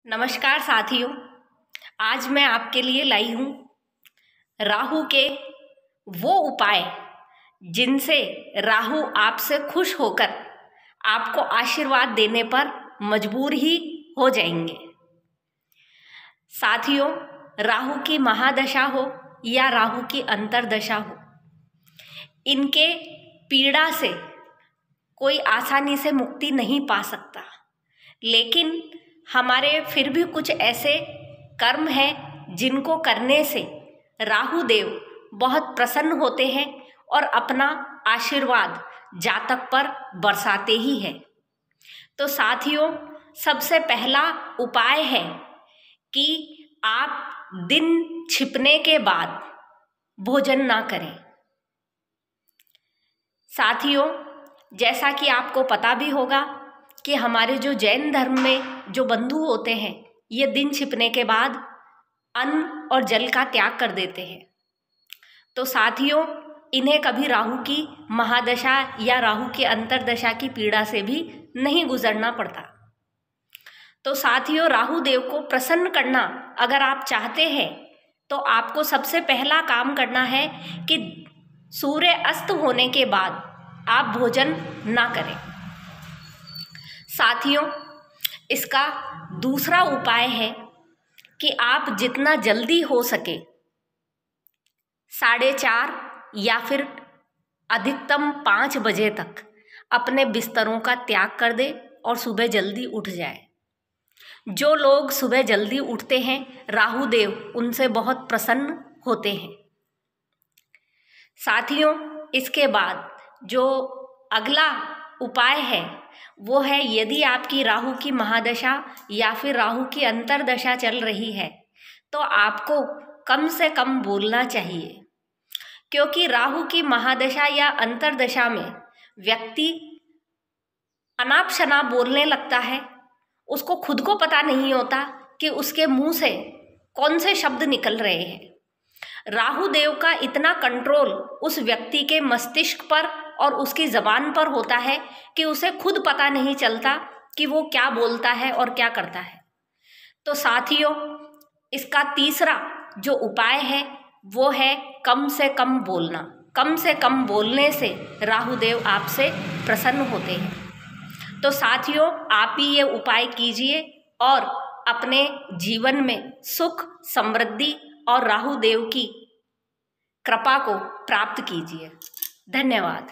नमस्कार साथियों, आज मैं आपके लिए लाई हूँ राहु के वो उपाय जिनसे राहु आपसे खुश होकर आपको आशीर्वाद देने पर मजबूर ही हो जाएंगे। साथियों, राहु की महादशा हो या राहु की अंतर्दशा हो, इनके पीड़ा से कोई आसानी से मुक्ति नहीं पा सकता, लेकिन हमारे फिर भी कुछ ऐसे कर्म हैं जिनको करने से राहु देव बहुत प्रसन्न होते हैं और अपना आशीर्वाद जातक पर बरसाते ही हैं। तो साथियों, सबसे पहला उपाय है कि आप दिन छिपने के बाद भोजन ना करें। साथियों, जैसा कि आपको पता भी होगा कि हमारे जो जैन धर्म में जो बंधु होते हैं, ये दिन छिपने के बाद अन्न और जल का त्याग कर देते हैं। तो साथियों, इन्हें कभी राहु की महादशा या राहु की अंतर्दशा की पीड़ा से भी नहीं गुजरना पड़ता। तो साथियों, राहु देव को प्रसन्न करना अगर आप चाहते हैं तो आपको सबसे पहला काम करना है कि सूर्य अस्त होने के बाद आप भोजन ना करें। साथियों, इसका दूसरा उपाय है कि आप जितना जल्दी हो सके 4:30 या फिर अधिकतम 5 बजे तक अपने बिस्तरों का त्याग कर दें और सुबह जल्दी उठ जाए। जो लोग सुबह जल्दी उठते हैं, राहु देव उनसे बहुत प्रसन्न होते हैं। साथियों, इसके बाद जो अगला उपाय है वो है, यदि आपकी राहु की महादशा या फिर राहु की अंतर्दशा चल रही है तो आपको कम से कम बोलना चाहिए, क्योंकि राहु की महादशा या अंतर्दशा में व्यक्ति अनाप शनाप बोलने लगता है। उसको खुद को पता नहीं होता कि उसके मुंह से कौन से शब्द निकल रहे हैं। राहु देव का इतना कंट्रोल उस व्यक्ति के मस्तिष्क पर और उसकी ज़बान पर होता है कि उसे खुद पता नहीं चलता कि वो क्या बोलता है और क्या करता है। तो साथियों, इसका तीसरा जो उपाय है वो है कम से कम बोलना। कम से कम बोलने से राहु देव आपसे प्रसन्न होते हैं। तो साथियों, आप ही ये उपाय कीजिए और अपने जीवन में सुख, समृद्धि और राहु देव की कृपा को प्राप्त कीजिए। धन्यवाद।